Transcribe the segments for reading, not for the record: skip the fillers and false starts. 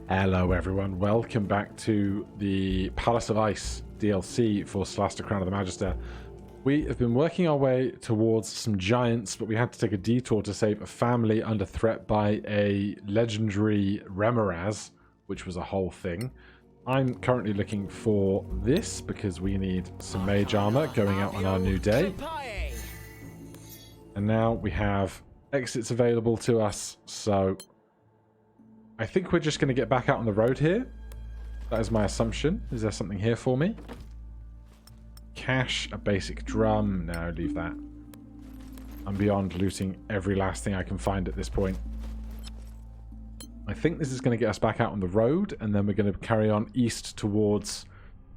Hello everyone, welcome back to the Palace of Ice DLC for Solasta Crown of the Magister. We have been working our way towards some giants, but we had to take a detour to save a family under threat by a legendary Remoraz, which was a whole thing. I'm currently looking for this because we need some mage armor going out on our new day. And now we have exits available to us, so I think we're just going to get back out on the road here. That is my assumption. Is there something here for me? Cash, a basic drum. No, leave that. I'm beyond looting every last thing I can find at this point. I think this is going to get us back out on the road, and then we're going to carry on east towards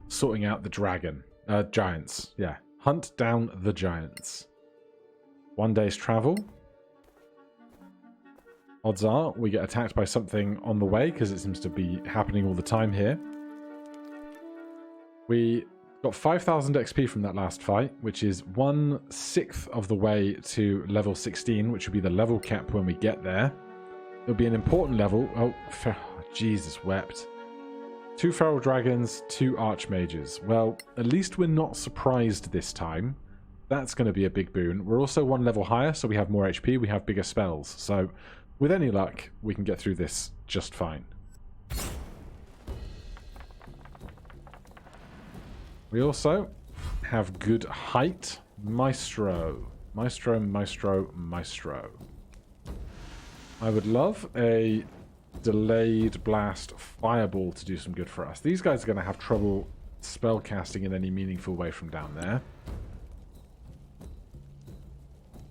sorting out the giants. Yeah, hunt down the giants. 1 day's travel. Odds are we get attacked by something on the way, because it seems to be happening all the time here. We got 5,000 XP from that last fight, which is 1/6 of the way to level 16, which will be the level cap when we get there. It'll be an important level. Oh, Jesus wept. 2 feral dragons, 2 archmages. Well, at least we're not surprised this time. That's going to be a big boon. We're also 1 level higher, so we have more HP, we have bigger spells. So with any luck, we can get through this just fine. We also have good height. Maestro. Maestro, Maestro, Maestro. I would love a delayed blast fireball to do some good for us. These guys are going to have trouble spell casting in any meaningful way from down there.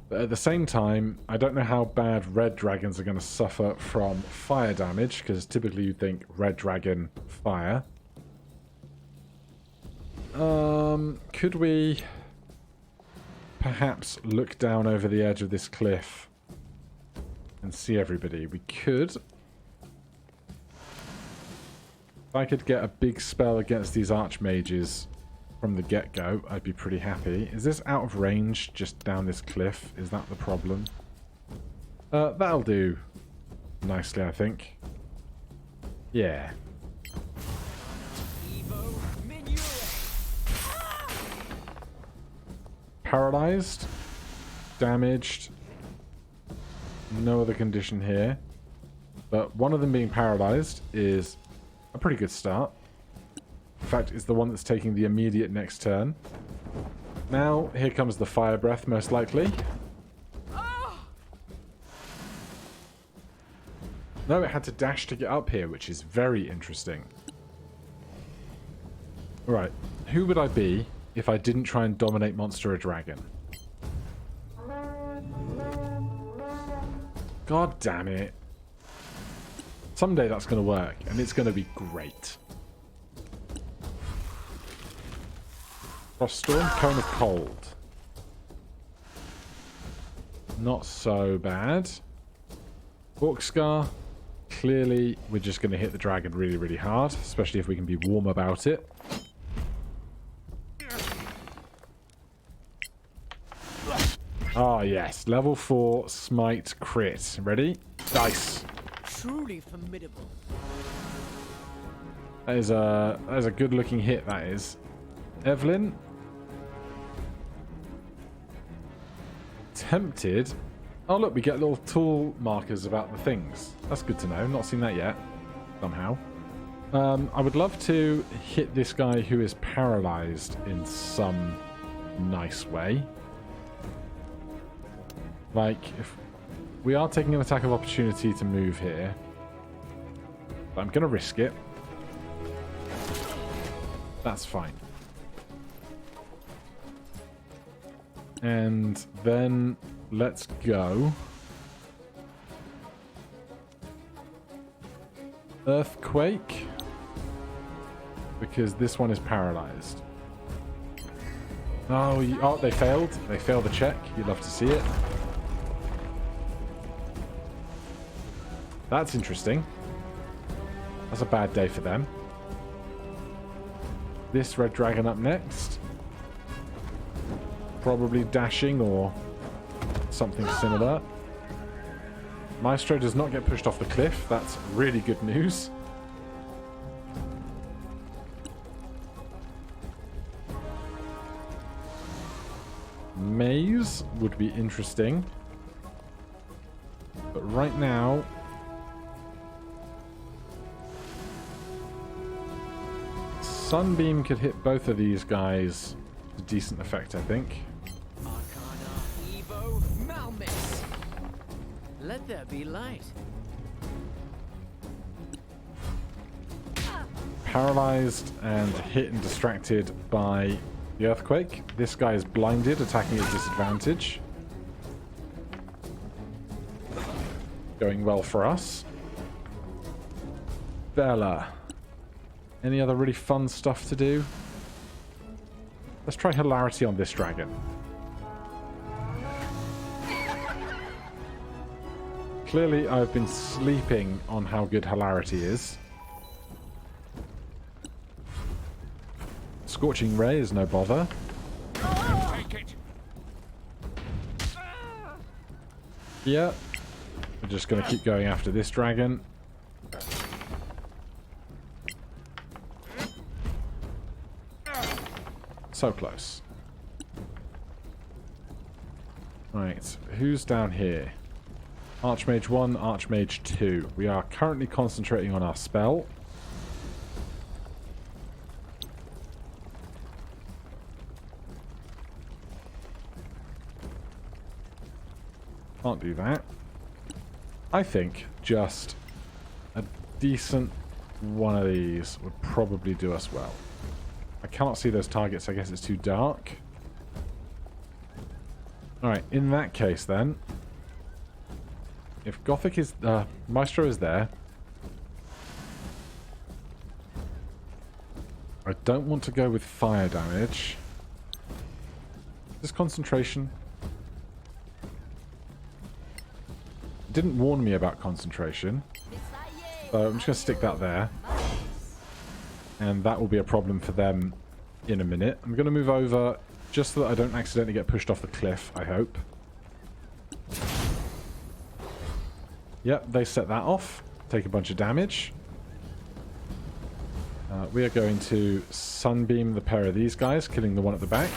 But at the same time, I don't know how bad red dragons are going to suffer from fire damage, because typically you'd think red dragon, fire. Could we perhaps look down over the edge of this cliff and see everybody? We could. If I could get a big spell against these archmages from the get-go, I'd be pretty happy. Is this out of range just down this cliff? Is that the problem? That'll do nicely, I think. Yeah. Paralyzed. Damaged. No other condition here. But one of them being paralyzed is a pretty good start. In fact, it's the one that's taking the immediate next turn. Now, here comes the fire breath, most likely. No, it had to dash to get up here, which is very interesting. Alright, who would I be if I didn't try and dominate monster or dragon? God damn it. Someday that's going to work, and it's going to be great. Froststorm, Cone of Cold. Not so bad. Hawkscar. Clearly, we're just going to hit the dragon really, really hard, especially if we can be warm about it. Ah, yes. Level 4 Smite Crit. Ready? Dice. Truly formidable. That is a good-looking hit, that is. Evelyn. Tempted. Oh, look, we get little tool markers about the things. That's good to know. Not seen that yet. Somehow. I would love to hit this guy who is paralyzed in some nice way. Like, if we are taking an attack of opportunity to move here. But I'm going to risk it. That's fine. And then let's go. Earthquake. Because this one is paralyzed. Oh, they failed. They failed the check. You'd love to see it. That's interesting. That's a bad day for them. This red dragon up next. Probably dashing or something similar. Maestro does not get pushed off the cliff. That's really good news. maze would be interesting. But right now... Sunbeam could hit both of these guys to decent effect, I think. Arcana, Evo, Malmis. Let there be light. Paralyzed and hit and distracted by the earthquake. This guy is blinded, attacking at disadvantage. Going well for us. Bella. Any other really fun stuff to do? Let's try hilarity on this dragon. Clearly, I've been sleeping on how good hilarity is. Scorching Ray is no bother. Yeah. We're just going to keep going after this dragon. So close. Right, who's down here? Archmage 1, Archmage 2. We are currently concentrating on our spell. Can't do that. I think just a decent one of these would probably do us well. I cannot see those targets. I guess it's too dark. Alright, in that case then, if Gothic is... Maestro is there. I don't want to go with fire damage. This concentration... didn't warn me about concentration. So I'm just going to stick that there. And that will be a problem for them in a minute. I'm going to move over just so that I don't accidentally get pushed off the cliff, I hope. Yep, they set that off. Take a bunch of damage. We are going to sunbeam the pair of these guys, killing the one at the back.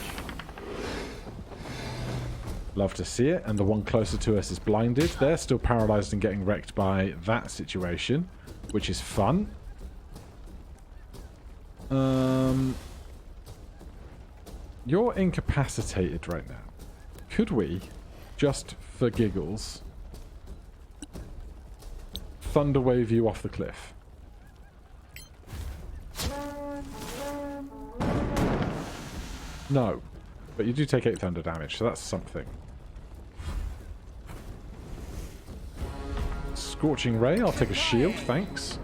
Love to see it. And the one closer to us is blinded. They're still paralyzed and getting wrecked by that situation, which is fun. You're incapacitated right now. Could we, just for giggles, thunder wave you off the cliff? No. But you do take 8 thunder damage, so that's something. Scorching Ray, I'll take a shield, thanks.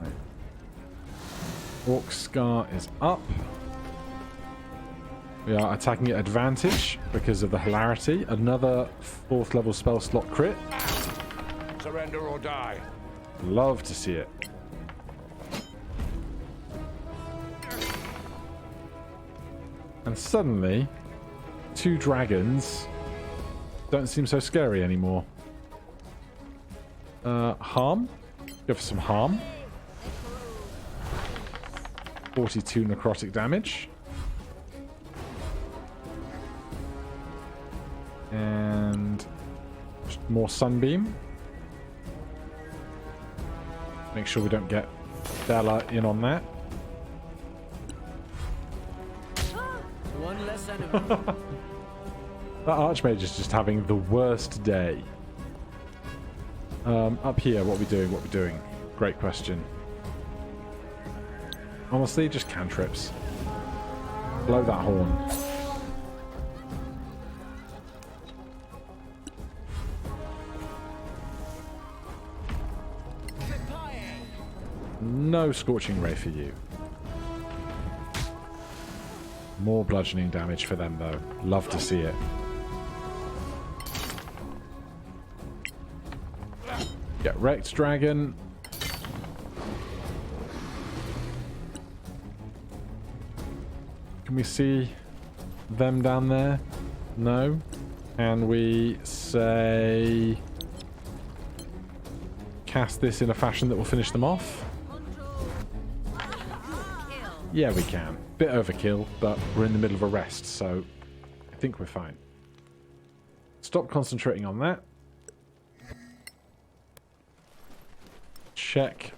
Right. Orc Scar is up. We are attacking at advantage because of the hilarity. Another 4th level spell slot crit. Surrender or die. Love to see it. And suddenly, 2 dragons don't seem so scary anymore. Harm? Go for some harm. 42 necrotic damage. And more sunbeam. Make sure we don't get Bella in on that. One less enemy. That Archmage is just having the worst day. Up here, what are we doing? What are we doing? Great question. Honestly, just cantrips. Blow that horn. No Scorching Ray for you. More bludgeoning damage for them, though. Love to see it. Get wrecked, dragon. Can we see them down there? No. Can we say... cast this in a fashion that will finish them off? Yeah, we can. Bit overkill, but we're in the middle of a rest, so I think we're fine. Stop concentrating on that. Check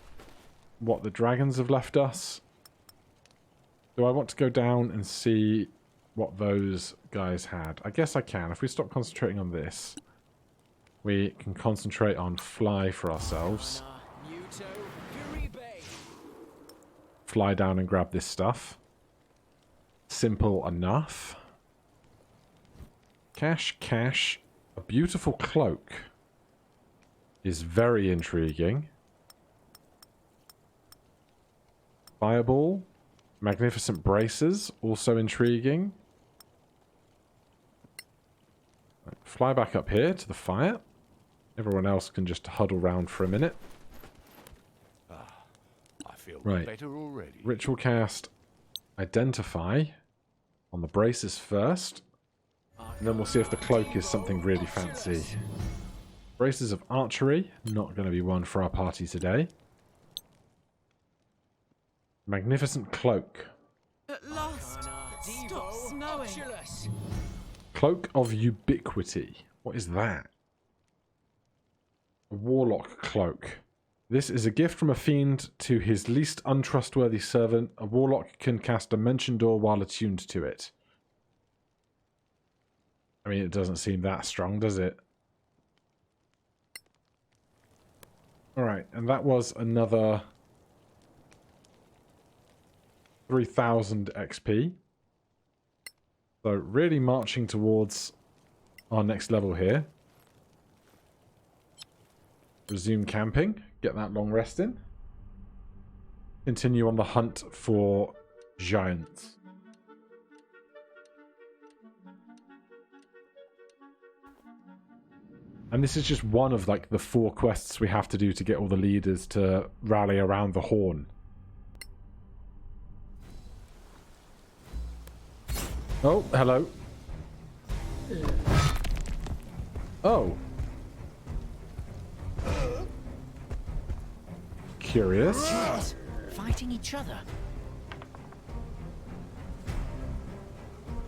what the dragons have left us. Do I want to go down and see what those guys had? I guess I can. If we stop concentrating on this, we can concentrate on fly for ourselves. Fly down and grab this stuff. Simple enough. Cash, cash. A beautiful cloak is very intriguing. Fireball. Magnificent braces, also intriguing. Fly back up here to the fire. Everyone else can just huddle round for a minute. I feel Right. better already. Ritual cast Identify on the braces first. And then we'll see if the cloak is something really fancy. Braces of archery, not going to be one for our party today. Magnificent cloak. At last, stop snowing. Cloak of ubiquity. What is that? A warlock cloak. This is a gift from a fiend to his least untrustworthy servant. A warlock can cast Dimension Door while attuned to it. I mean, it doesn't seem that strong, does it? Alright, and that was another 3,000 XP. So really marching towards our next level here. Resume camping. Get that long rest in. Continue on the hunt for giants. And this is just one of like the 4 quests we have to do to get all the leaders to rally around the horn. Oh, hello. Oh. Curious. Yes, fighting each other.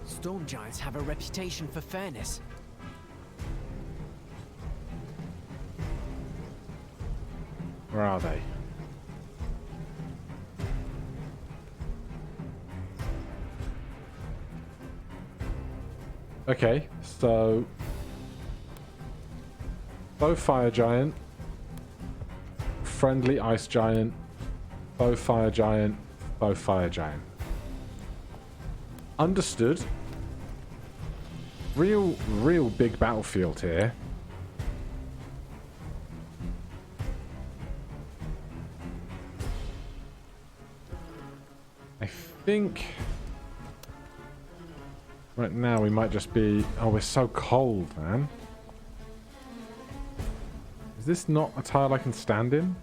Storm giants have a reputation for fairness. Where are they? Okay, so bow fire giant, friendly ice giant, bow fire giant, bow fire giant. Understood. Real big battlefield here. I think right now we might just be... Oh, we're so cold, man. Is this not a tile I can stand in?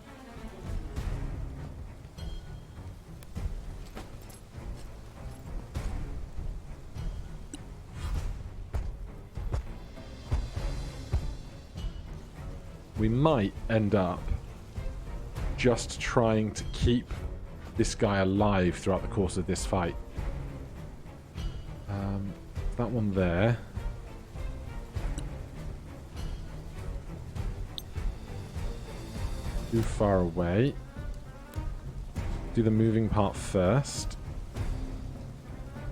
We might end up just trying to keep this guy alive throughout the course of this fight. That one there. Too far away. Do the moving part first.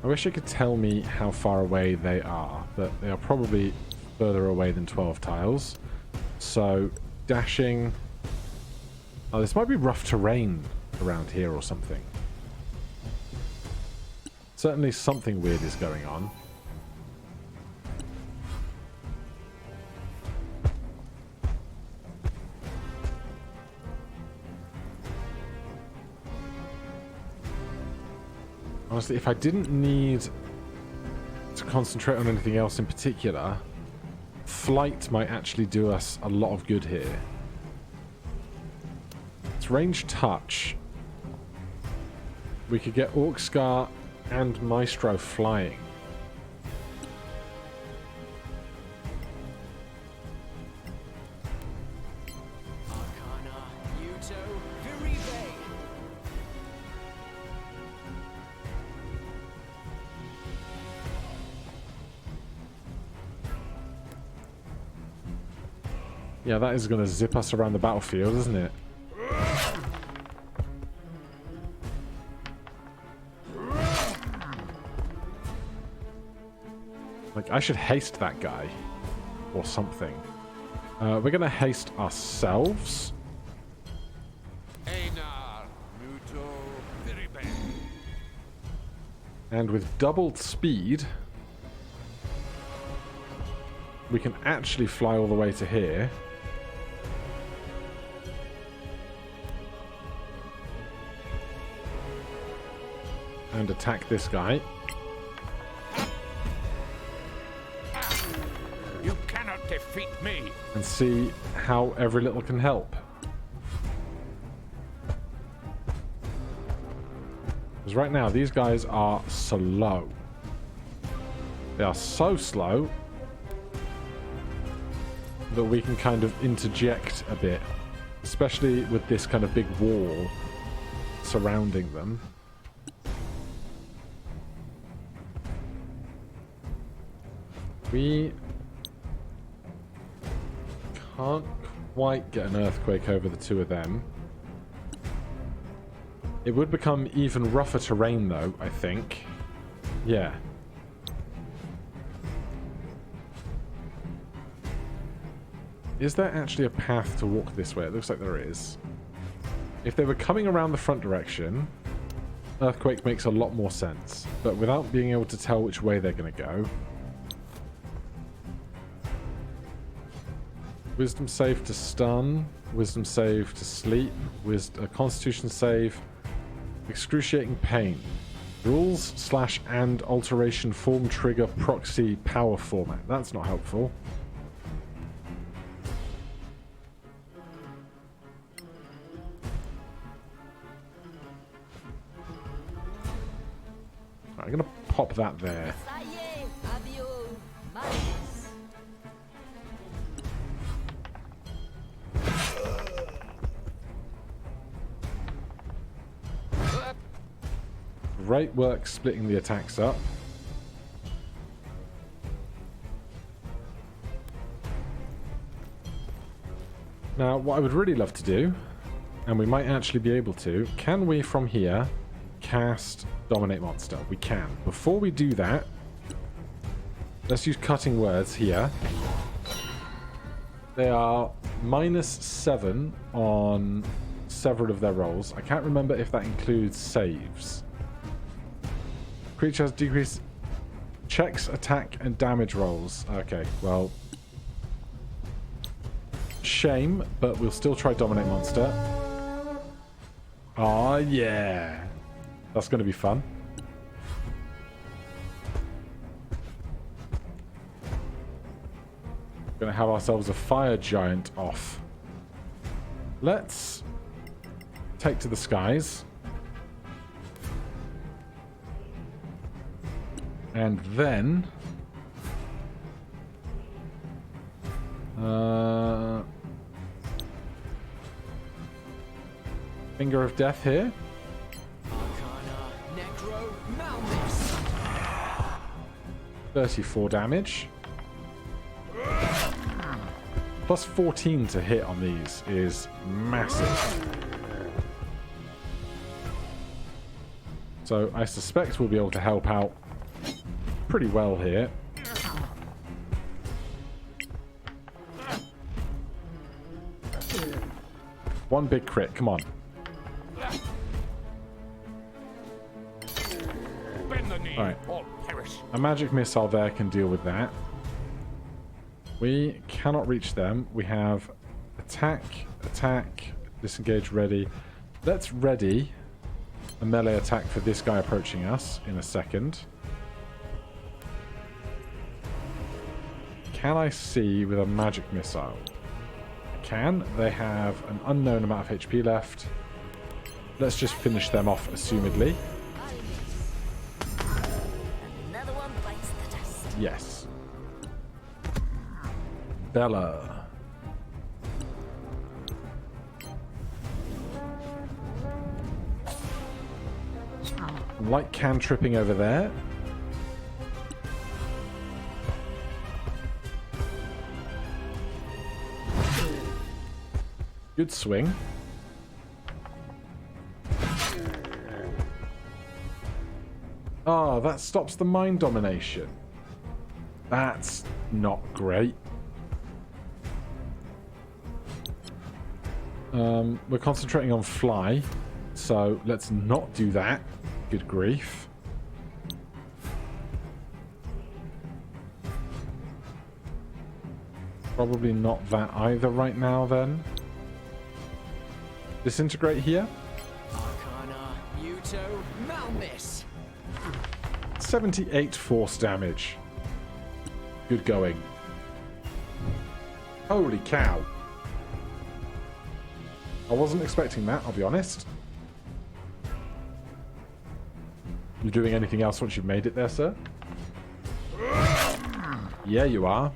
I wish it could tell me how far away they are, but they are probably further away than 12 tiles. So, dashing... Oh, this might be rough terrain around here or something. Certainly something weird is going on. Honestly, if I didn't need to concentrate on anything else in particular, flight might actually do us a lot of good here. It's range touch. We could get Orcscar and Maestro flying. Yeah, that is going to zip us around the battlefield, isn't it? Like, I should haste that guy. Or something. We're going to haste ourselves. And with doubled speed, we can actually fly all the way to here. And attack this guy. You cannot defeat me. And see how every little can help. Because right now, these guys are slow. They are so slow that we can kind of interject a bit. Especially with this kind of big wall surrounding them. We can't quite get an earthquake over the two of them. It would become even rougher terrain, though, I think. Yeah. Is there actually a path to walk this way? It looks like there is. If they were coming around the front direction, earthquake makes a lot more sense. But without being able to tell which way they're going to go... Wisdom save to stun, wisdom save to sleep, constitution save, excruciating pain. Rules / and alteration form trigger proxy power format. That's not helpful. I'm going to pop that there. Great work splitting the attacks up. Now, what I would really love to do, and we might actually be able to, can we from here cast Dominate Monster? We can. Before we do that, let's use Cutting Words here. They are -7 on several of their rolls. I can't remember if that includes saves. Creature has decreased checks, attack, and damage rolls. Okay, well... Shame, but we'll still try Dominate Monster. Aw, yeah. That's going to be fun. Going to have ourselves a fire giant off. Let's take to the skies. And then... Finger of Death here. 34 damage. Plus 14 to hit on these is massive. So I suspect we'll be able to help out pretty well here. One big crit, come on. Alright. A magic missile there can deal with that. We cannot reach them. We have attack, attack, disengage, ready. Let's ready a melee attack for this guy approaching us in a second. Can I see with a magic missile? I can. They have an unknown amount of HP left. Let's just finish them off, assumedly. Another one bites the dust. Yes. Bella. Light cantripping over there. Good swing. Ah, that stops the mind domination. That's not great. We're concentrating on fly, so let's not do that. Good grief. Probably not that either right now, then. Disintegrate here. Arcana, Muto, Malmis. 78 force damage. Good going. Holy cow. I wasn't expecting that, I'll be honest. You doing anything else once you've made it there, sir? Yeah, you are.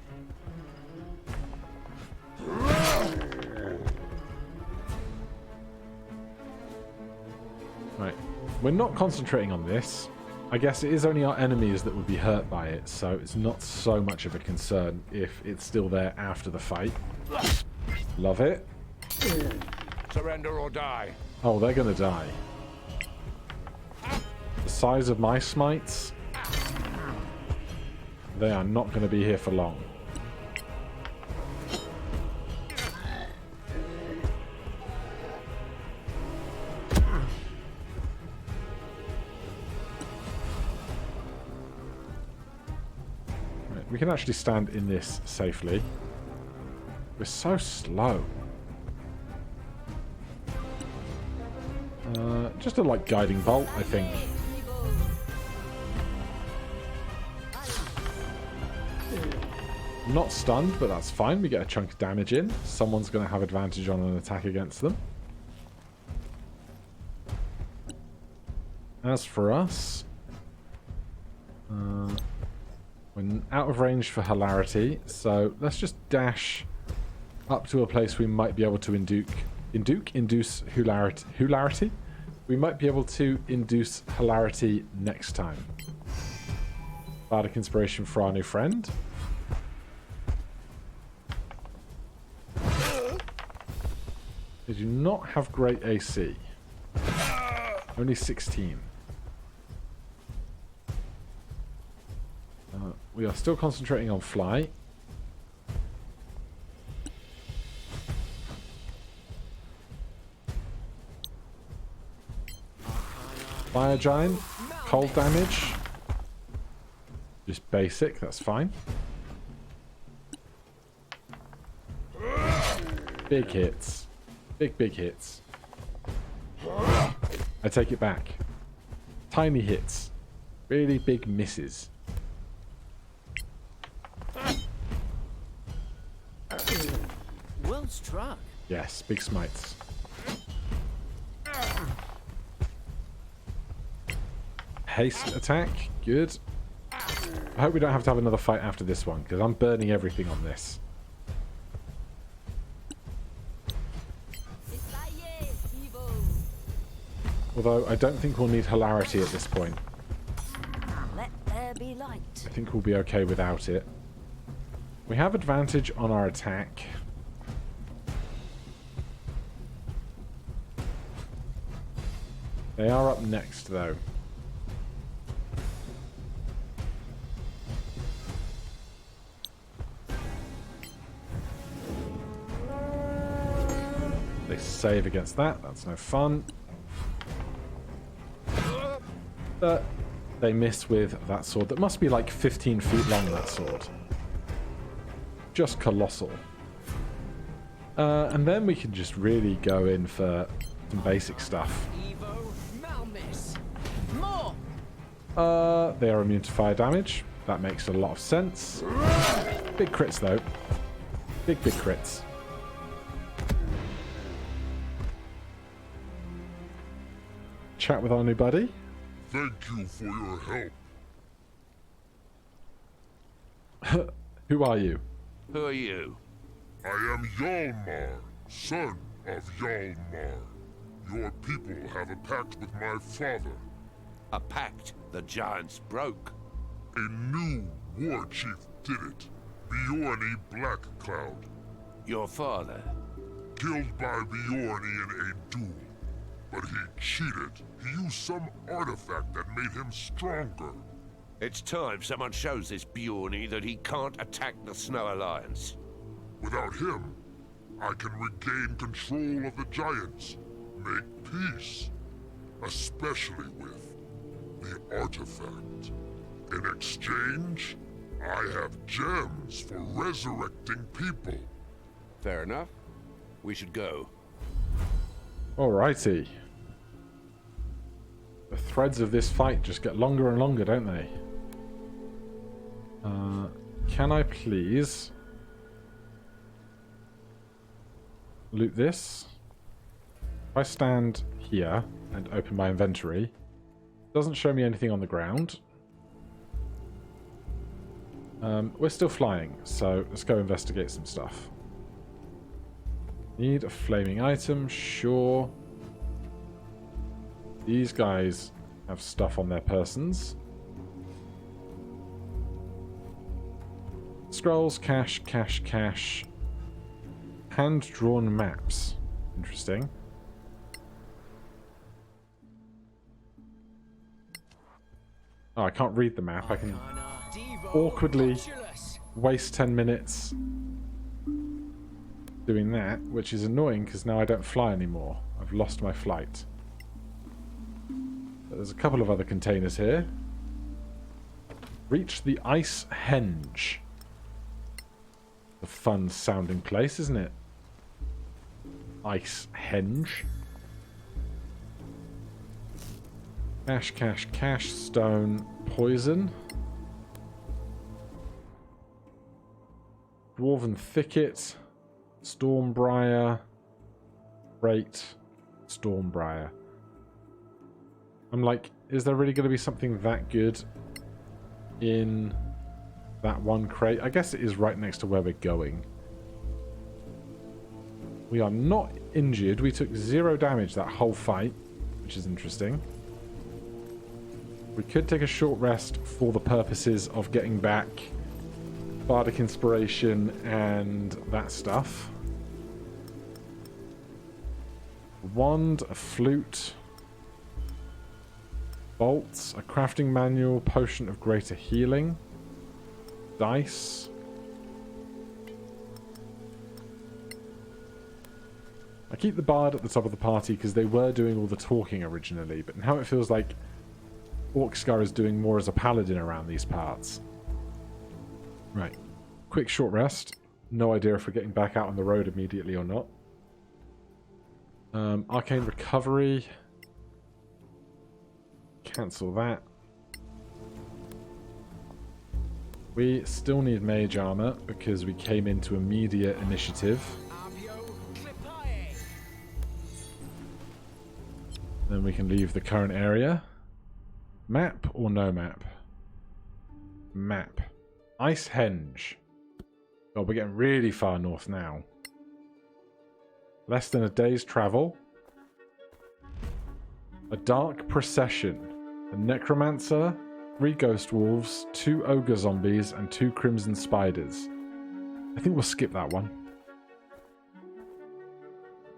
Right. We're not concentrating on this. I guess it is only our enemies that would be hurt by it, so it's not so much of a concern if it's still there after the fight. Love it. Surrender or die. Oh, they're gonna die. The size of my smites, they are not going to be here for long. Right, we can actually stand in this safely. We're so slow. Just a like guiding bolt, I think. Not stunned, but that's fine. We get a chunk of damage in. Someone's going to have advantage on an attack against them. As for us, we're out of range for hilarity, so let's just dash up to a place we might be able to induce hilarity. We might be able to induce hilarity next time. Bardic inspiration for our new friend. They do not have great AC. Only 16. We are still concentrating on fly. Fire giant, cold damage. Just basic, that's fine. Big hits. Big hits. I take it back. Tiny hits. Really big misses. Well struck. Yes, big smites. Haste attack, good. I hope we don't have to have another fight after this one, because I'm burning everything on this. Although I don't think we'll need hilarity at this point. Let there be light. I think we'll be okay without it. We have advantage on our attack. They are up next, though. They save against that. That's no fun. But they miss with that sword. That must be like 15 feet long, that sword. Just colossal. And then we can just really go in for some basic stuff. They are immune to fire damage. That makes a lot of sense. Big crits, though. Big crits. Chat with our new buddy. Thank you for your help. Who are you? Who are you? I am Yalmar, son of Yalmar. Your people have a pact with my father. A pact the giants broke. A new war chief did it. Bjorni Blackcloud. Your father? killed by Bjorni in a duel. But he cheated. He used some artifact that made him stronger. It's time someone shows this Bjorni that he can't attack the Snow Alliance. Without him, I can regain control of the giants, make peace, especially with the artifact. In exchange, I have gems for resurrecting people. Fair enough. We should go. Alrighty. The threads of this fight just get longer and longer, don't they? Can I please loot this? If I stand here and open my inventory, it doesn't show me anything on the ground. We're still flying, so let's go investigate some stuff. Need a flaming item, sure. These guys have stuff on their persons. Scrolls, cash, cash, cash. Hand-drawn maps. Interesting. Oh, I can't read the map. I can awkwardly waste 10 minutes doing that, which is annoying because now I don't fly anymore. I've lost my flight. There's a couple of other containers here. Reach the Ice Henge. A fun sounding place, isn't it? Ice Henge. Cash, cash, cash, stone, poison. Dwarven Thicket. Stormbriar. Rate. Stormbriar. I'm like, is there really going to be something that good in that one crate? I guess it is right next to where we're going. We are not injured. We took 0 damage that whole fight, which is interesting. We could take a short rest for the purposes of getting back Bardic Inspiration and that stuff. A wand, a flute, bolts, a crafting manual, potion of greater healing, dice. I keep the bard at the top of the party because they were doing all the talking originally, but now it feels like Orcscar is doing more as a paladin around these parts. Right. Quick short rest. No idea if we're getting back out on the road immediately or not. Arcane Recovery. Cancel that. We still need mage armor because we came into immediate initiative. Then we can leave the current area. Map or no map? Map. Ice Henge. Oh, we're getting really far north now. Less than a day's travel. A dark procession. A necromancer, 3 ghost wolves, 2 ogre zombies, and 2 crimson spiders. I think we'll skip that one.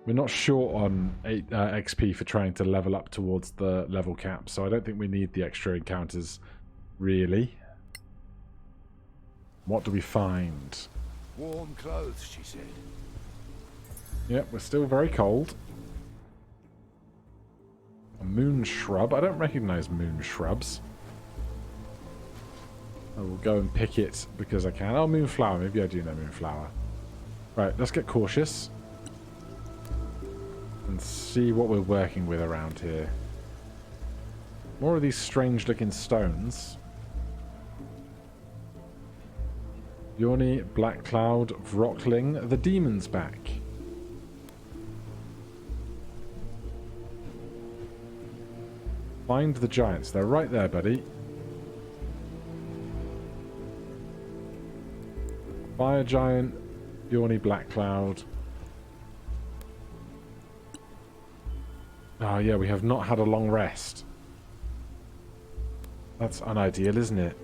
We're not short on XP for trying to level up towards the level cap, so I don't think we need the extra encounters, really. What do we find? Warm clothes, she said. Yep, we're still very cold. A moon shrub. I don't recognize moon shrubs. I will go and pick it because I can. Oh, moonflower. Maybe I do know moonflower. Right, let's get cautious. And see what we're working with around here. More of these strange looking stones. Bjorni, Black Cloud, Vrockling, the demon's back. Find the giants. They're right there, buddy. Fire giant, Bjorni, Black Cloud. Oh yeah, we have not had a long rest. That's unideal, isn't it?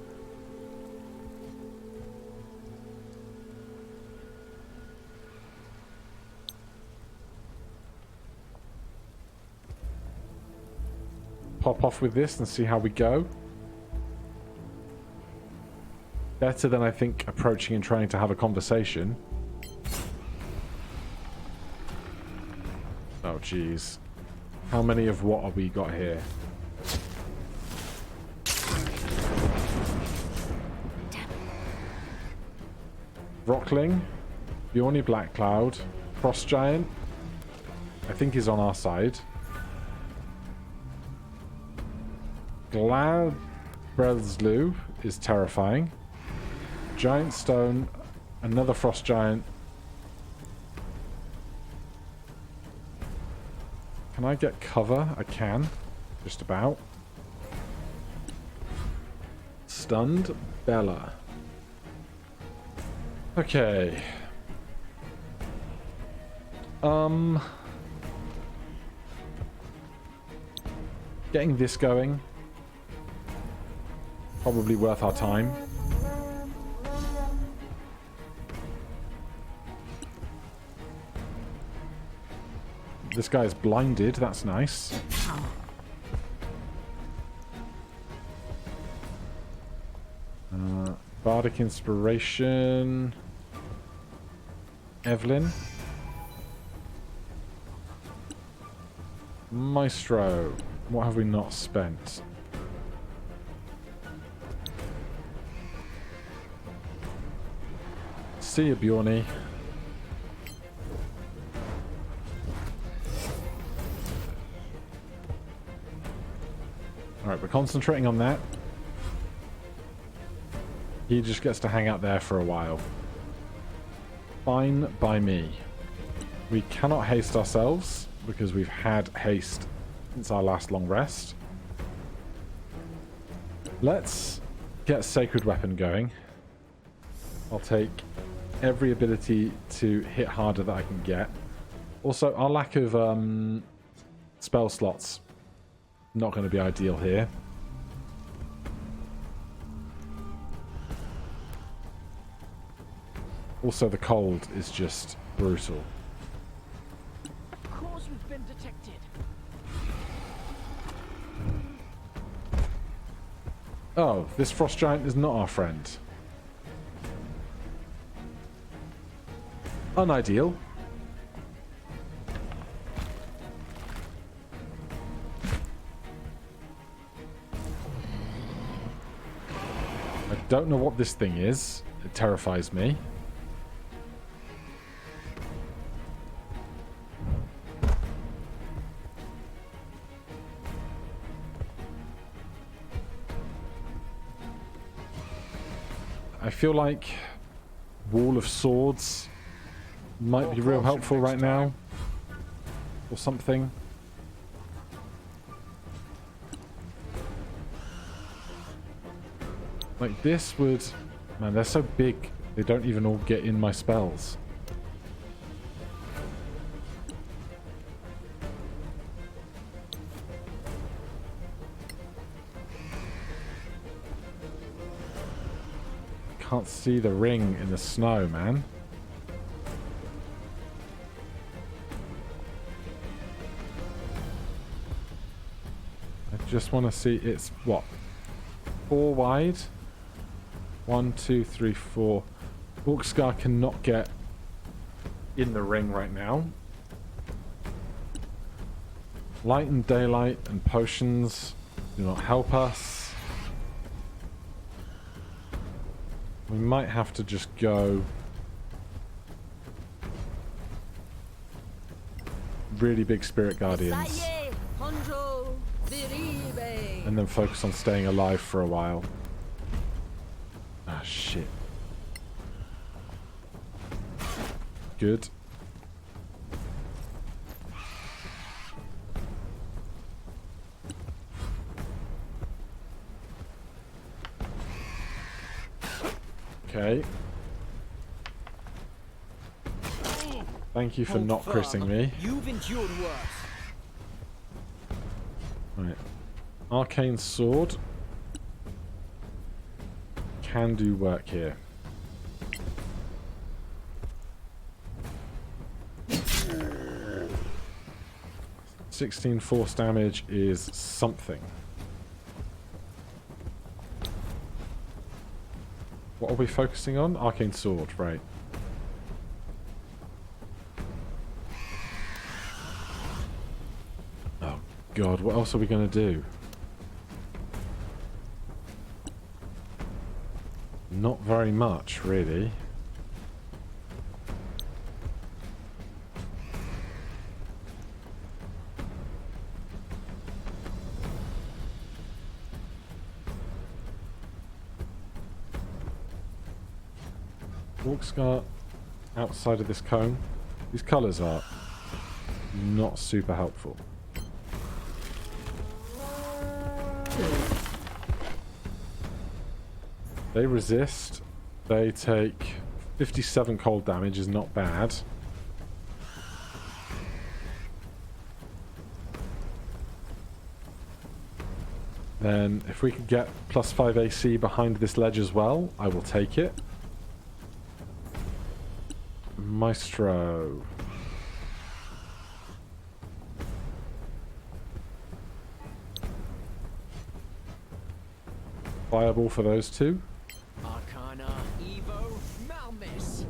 pop off with this and see how we go. Better than, I think, approaching and trying to have a conversation. Oh, jeez. How many of what have we got here? Rockling, Bjorny Blackcloud, Frost Giant, I think is on our side. Gladbrezlu is terrifying. Giant Stone, another Frost Giant. Can I get cover? I can. Just about. Stunned Bella. Okay. Getting this going. Probably worth our time. This guy is blinded. That's nice. Bardic Inspiration. Evelyn. Maestro. What have we not spent? See you, Bjorny. Alright, we're concentrating on that. He just gets to hang out there for a while. Fine by me. We cannot haste ourselves because we've had haste since our last long rest. Let's get Sacred Weapon going. I'll take every ability to hit harder that I can get. Also, our lack of spell slots, not going to be ideal here. Also, the cold is just brutal. Of course we've been detected. Oh, this Frost Giant is not our friend. Unideal. I don't know what this thing is. It terrifies me. I feel like Wall of Swords might be real helpful right now. Or something. Like this would... Man, they're so big. They don't even all get in my spells. Can't see the ring in the snow, man. I just want to see it's what? 4 wide? 1, 2, 3, 4. Orcscar cannot get in the ring right now. Light and daylight and potions do not help us. We might have to just go really big Spirit Guardians and then focus on staying alive for a while. Ah, shit. Good. Okay. Thank you for not critting me. You've endured worse. Right. Arcane Sword can do work here. 16 force damage is something. What are we focusing on? Arcane Sword, right. Oh god, what else are we going to do? Not very much, really. Walkscar outside of this cone. These colours are not super helpful. They resist. They take 57 cold damage, is not bad. Then if we could get +5 AC behind this ledge as well, I will take it. Maestro. Fireball for those two. Arcana, Evo, Malmis.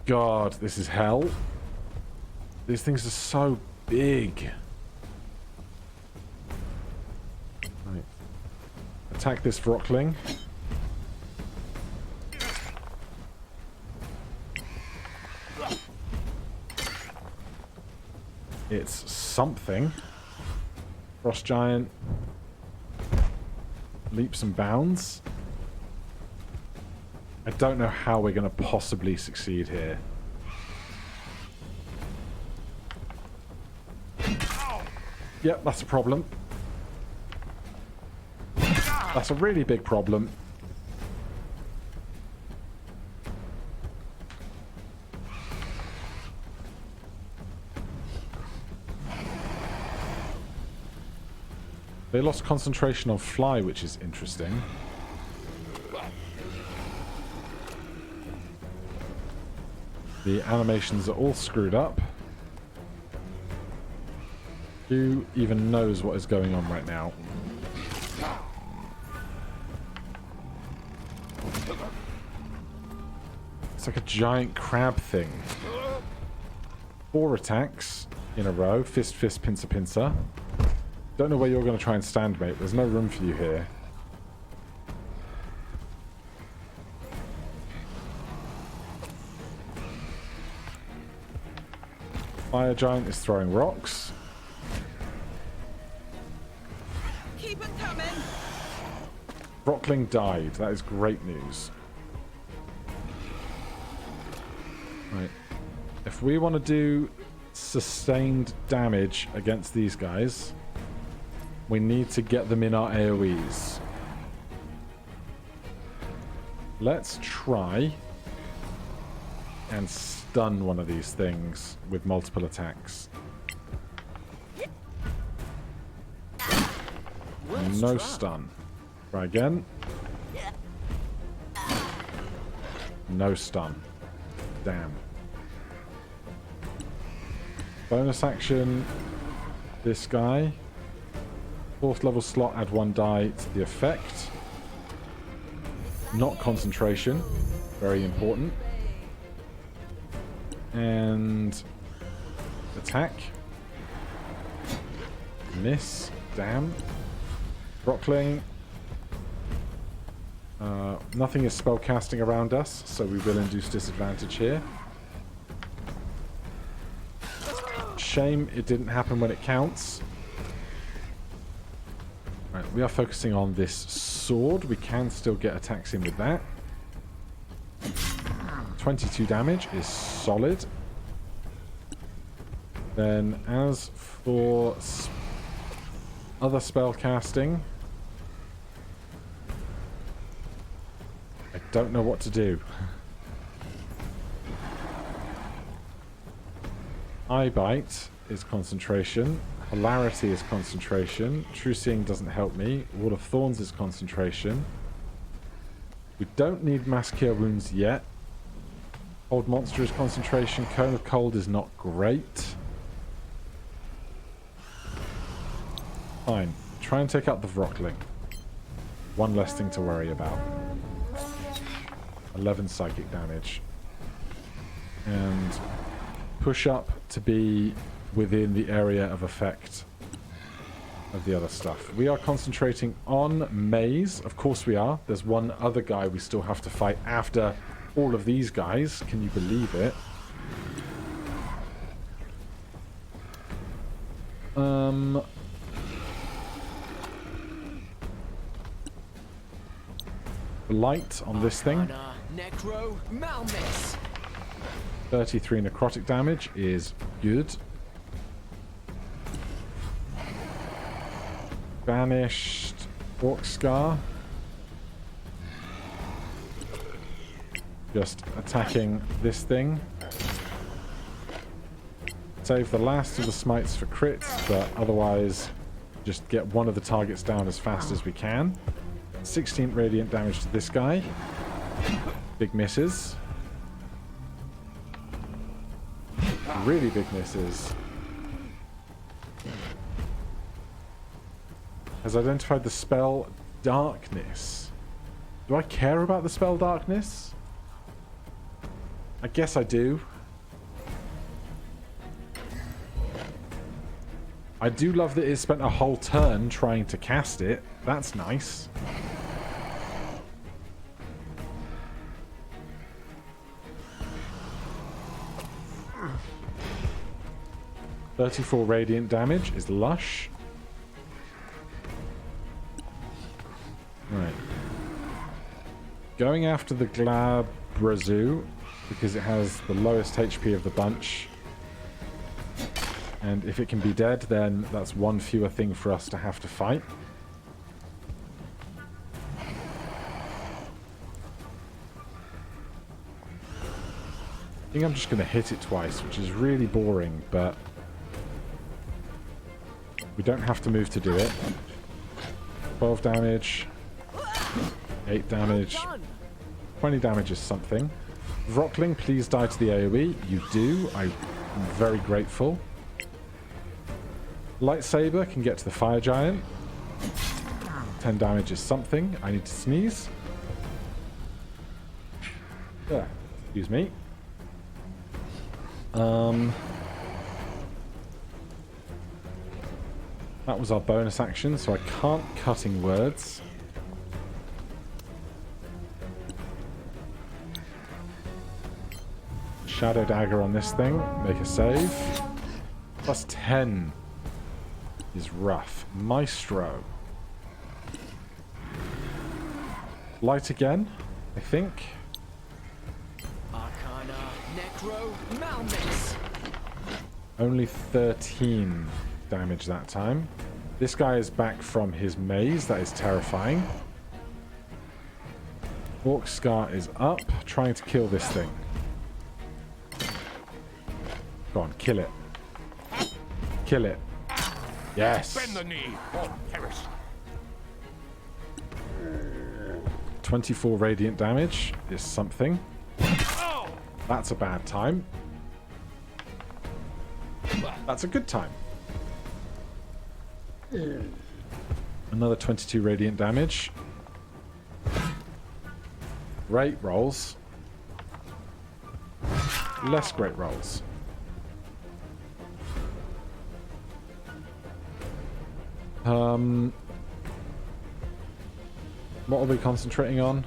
God, this is hell. These things are so big. Right. Attack this Vrockling. It's something. Frost Giant. Leaps and bounds. I don't know how we're going to possibly succeed here. Yep, that's a problem. That's a really big problem. They lost concentration on fly, which is interesting. The animations are all screwed up. Who even knows what is going on right now? It's like a giant crab thing. 4 attacks in a row. Fist, fist, pincer, pincer. Don't know where you're going to try and stand, mate. There's no room for you here. Fire Giant is throwing rocks. Keep it coming. Brockling died. That is great news. Right. If we want to do sustained damage against these guys, we need to get them in our AoEs. Let's try and stun one of these things with multiple attacks. No stun. Try again. No stun. Damn. Bonus action. This guy. 4th level slot, add 1 die to the effect. Not concentration. Very important. And attack. Miss. Damn. Brockling. Nothing is spellcasting around us, so we will induce disadvantage here. Shame it didn't happen when it counts. Right, we are focusing on this sword. We can still get attacks in with that. 22 damage is solid. Then as for other spell casting, I don't know what to do. Eye Bite is concentration. Hilarity is concentration. True Seeing doesn't help me. Wall of Thorns is concentration. We don't need Mass Cure Wounds yet. Cold monster is concentration. Cone of cold is not great. Fine. Try and take out the Vrockling. One less thing to worry about. 11 psychic damage. And push up to be within the area of effect of the other stuff. We are concentrating on Maze. Of course we are. There's one other guy we still have to fight after all of these guys. Can you believe it? Light on this thing. Necro Malmis. 33 necrotic damage is good. Banished Orc Scar. Just attacking this thing. Save the last of the smites for crits, but otherwise just get one of the targets down as fast as we can. 16 radiant damage to this guy. Big misses. Really big misses. Has identified the spell Darkness. Do I care about the spell Darkness? I guess I do. I do love that it spent a whole turn trying to cast it. That's nice. $34 radiant damage is lush. Right. Going after the Glabrazu because it has the lowest HP of the bunch. And if it can be dead, then that's one fewer thing for us to have to fight. I think I'm just going to hit it twice, which is really boring, but we don't have to move to do it. 12 damage, 8 damage, 20 damage is something. Vrockling, please die to the AoE. You do. I'm very grateful. Lightsaber can get to the fire giant. 10 damage is something. I need to sneeze. Yeah, excuse me. That was our bonus action, so I can't cutting words. Shadow dagger on this thing. Make a save. Plus 10 is rough. Maestro. Light again, I think. Arcana Necro Malmis. Only 13 damage that time. This guy is back from his maze. That is terrifying. Orc Scar is up, trying to kill this thing. Go on, kill it. Kill it. Yes. Bend the knee or perish. 24 radiant damage is something. That's a bad time. That's a good time. Another 22 radiant damage. Great rolls. Less great rolls. What are we concentrating on?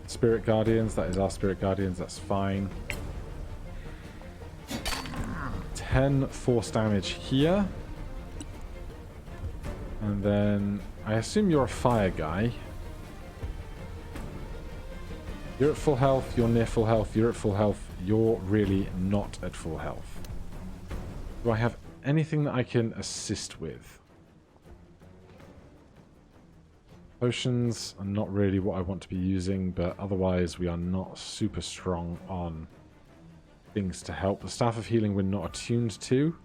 Spirit Guardians. That is our Spirit Guardians. That's fine. 10 force damage here. And then I assume you're a fire guy. You're at full health. You're near full health. You're at full health. You're really not at full health. Do I have anything that I can assist with? Potions are not really what I want to be using, but otherwise we are not super strong on things to help. The Staff of Healing we're not attuned to.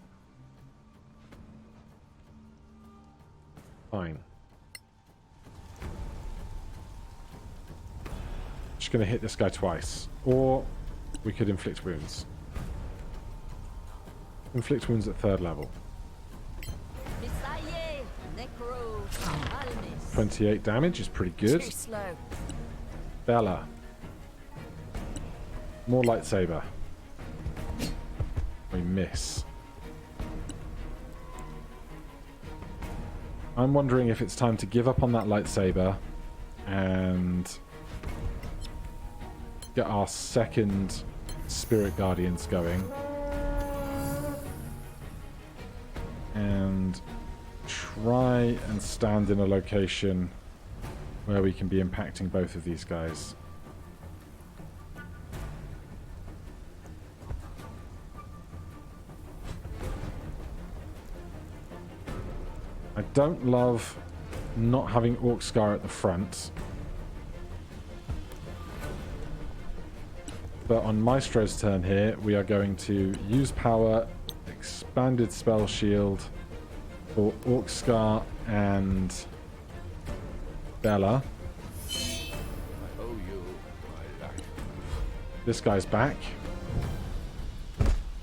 Fine. Just going to hit this guy twice. Or we could inflict wounds. Inflict wounds at 3rd level. 28 damage is pretty good. Too slow. Bella. More lightsaber. We miss. I'm wondering if it's time to give up on that lightsaber and get our 2nd Spirit Guardians going. And try and stand in a location where we can be impacting both of these guys. I don't love not having Orcscar at the front. But on Maestro's turn here, we are going to use power, expanded spell shield for Orcscar and Bella. This guy's back.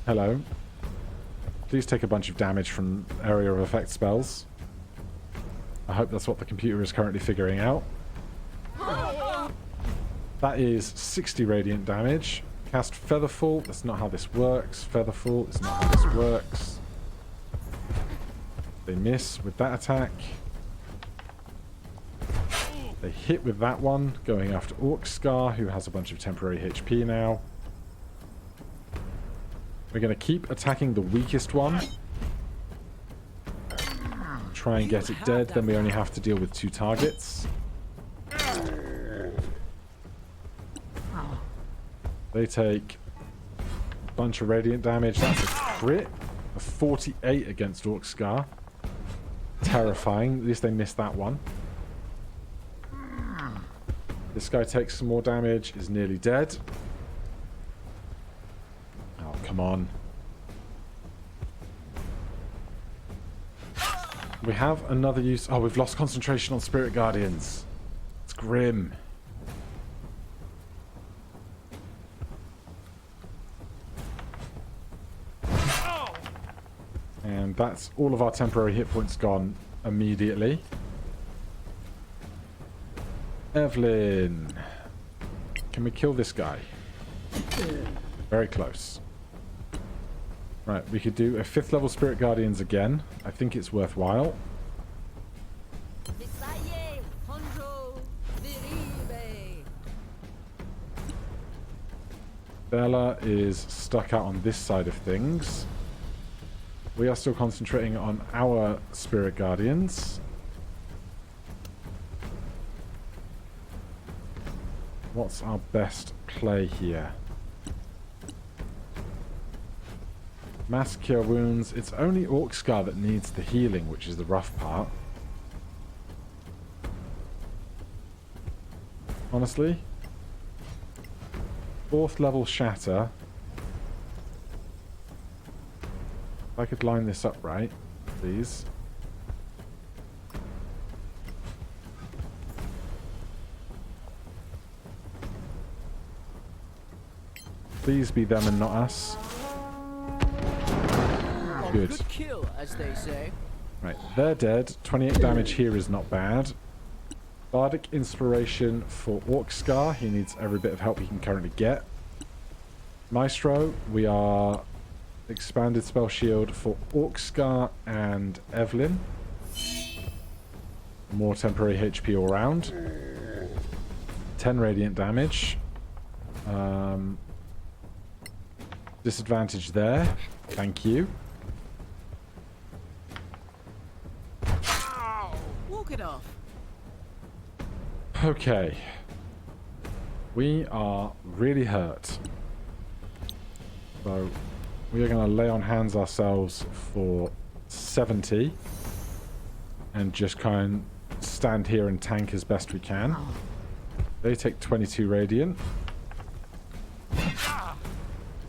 Hello. Please take a bunch of damage from area of effect spells. I hope that's what the computer is currently figuring out. That is 60 radiant damage. Cast Featherfall. That's not how this works. Featherfall is not how this works. They miss with that attack. They hit with that one, going after Orcscar, who has a bunch of temporary HP now. We're going to keep attacking the weakest one. Try and get it dead, then we only have to deal with 2 targets. They take a bunch of radiant damage. That's a crit. A 48 against Orcscar. Terrifying. At least they missed that one. This guy takes some more damage, is nearly dead. Oh, come on. We have another use. Oh, we've lost concentration on Spirit Guardians. It's grim. And that's all of our temporary hit points gone immediately. Evelyn. Can we kill this guy? Very close. Right, we could do a 5th level Spirit Guardians again. I think it's worthwhile. Bella is stuck out on this side of things. We are still concentrating on our Spirit Guardians. What's our best play here? Mass Cure Wounds. It's only Orcscar that needs the healing, which is the rough part. Honestly. 4th level Shatter. If I could line this up right, please. Please be them and not us. Good. Good kill, as they say. Right, they're dead. 28 damage here is not bad. Bardic Inspiration for Orcscar. He needs every bit of help he can currently get. Maestro, we are expanded spell shield for Orcscar and Evelyn. More temporary HP all round. 10 radiant damage. Disadvantage there. Thank you. Walk it off. Okay. We are really hurt. So we are going to lay on hands ourselves for 70 and just kind of stand here and tank as best we can. They take 22 radiant.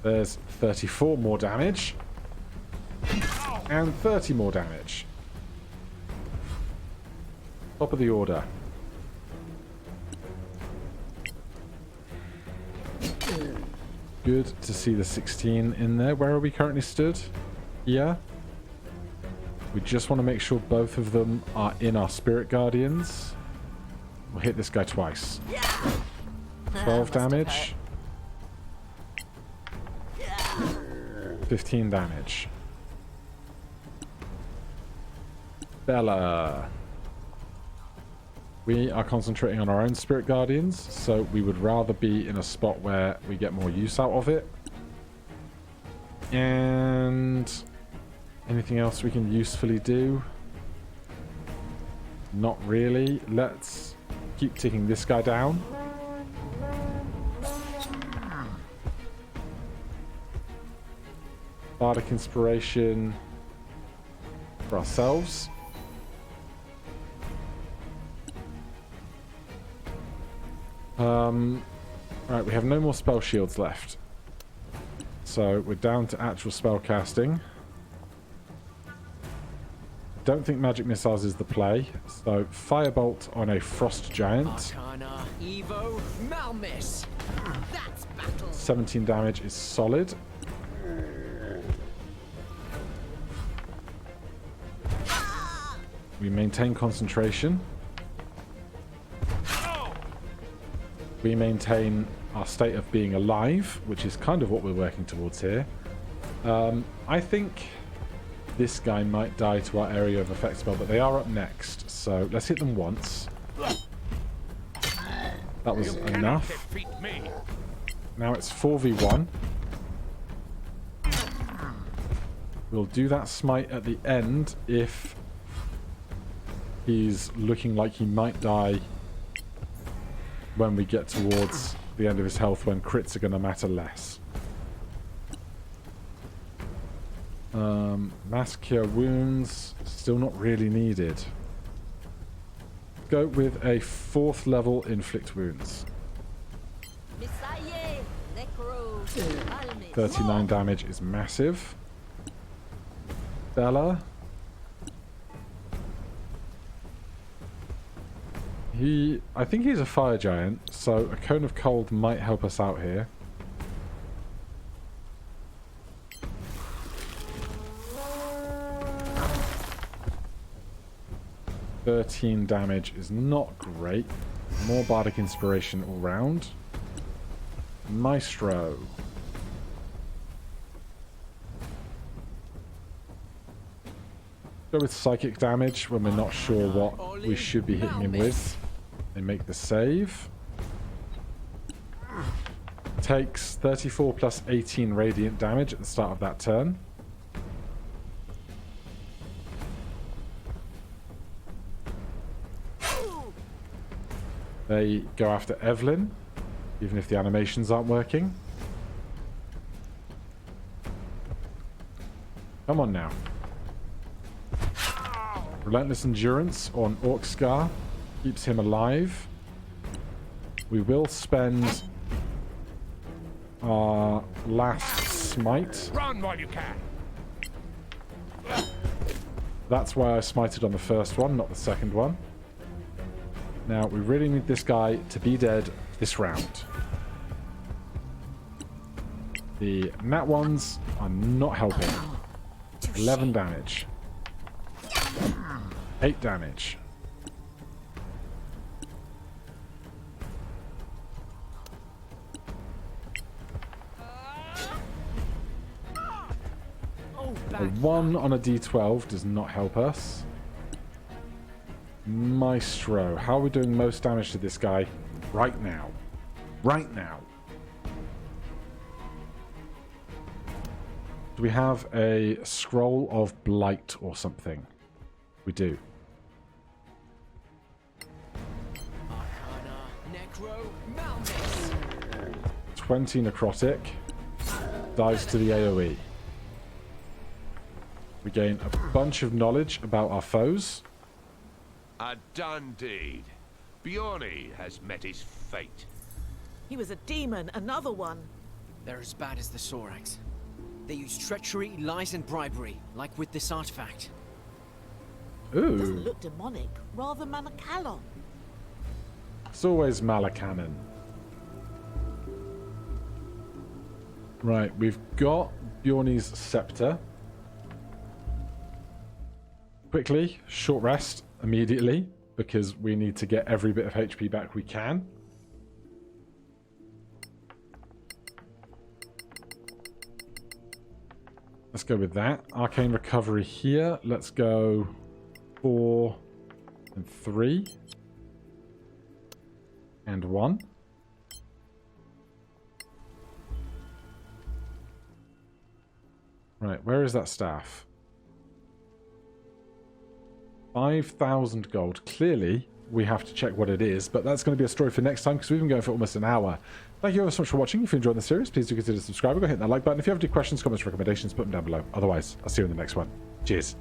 There's 34 more damage. And 30 more damage. Top of the order. good to see the 16 in there. Where are we currently stood? Yeah. We just want to make sure both of them are in our Spirit Guardians. We'll hit this guy twice. 12 damage. 15 damage. Bella. We are concentrating on our own Spirit Guardians, so we would rather be in a spot where we get more use out of it. And anything else we can usefully do? Not really. Let's keep taking this guy down. Bardic Inspiration for ourselves. Right, we have no more spell shields left. So we're down to actual spell casting. Don't think magic missiles is the play. So firebolt on a frost giant. Arcana, Evo, Malmis. That's battle. 17 damage is solid. We maintain concentration. We maintain our state of being alive, which is kind of what we're working towards here. I think this guy might die to our area of effect spell, but they are up next. So let's hit them once. That was enough. Now it's 4v1. We'll do that smite at the end if he's looking like he might die when we get towards the end of his health, when crits are going to matter less. Mass cure wounds, still not really needed. Go with a 4th level inflict wounds. 39 damage is massive. Bella. I think he's a fire giant, so a cone of cold might help us out here. $13 damage is not great. More bardic inspiration all round. Maestro. Go with psychic damage when we're not sure what we should be hitting him with. And make the save. Takes 34 plus 18 radiant damage at the start of that turn. They go after Evelyn, even if the animations aren't working. Come on now. Relentless Endurance on Orc Scar keeps him alive. We will spend our last smite. Run while you can. That's why I smited on the first one, not the second one. Now, we really need this guy to be dead this round. The nat ones are not helping. 11 damage. 8 damage. A 1 on a d12 does not help us. Maestro. How are we doing most damage to this guy right now? Right now. Do we have a scroll of blight or something? We do. 20 necrotic. Dives to the AoE. We gain a bunch of knowledge about our foes. A done deed. Bjorni has met his fate. He was a demon, another one. They're as bad as the Soraks. They use treachery, lies, and bribery, like with this artifact. Ooh. Doesn't look demonic, rather Manacalon. It's always Malacanon. Right, we've got Bjorni's scepter. Quickly, short rest immediately, because we need to get every bit of HP back we can. Let's go with that. Arcane recovery here. Let's go 4 and 3 and 1. Right, where is that staff? 5,000 gold. Clearly, we have to check what it is, but that's going to be a story for next time because we've been going for almost an hour. Thank you ever so much for watching. If you enjoyed the series, please do consider subscribing. Go hit that like button. If you have any questions, comments, recommendations, put them down below. Otherwise, I'll see you in the next one. Cheers.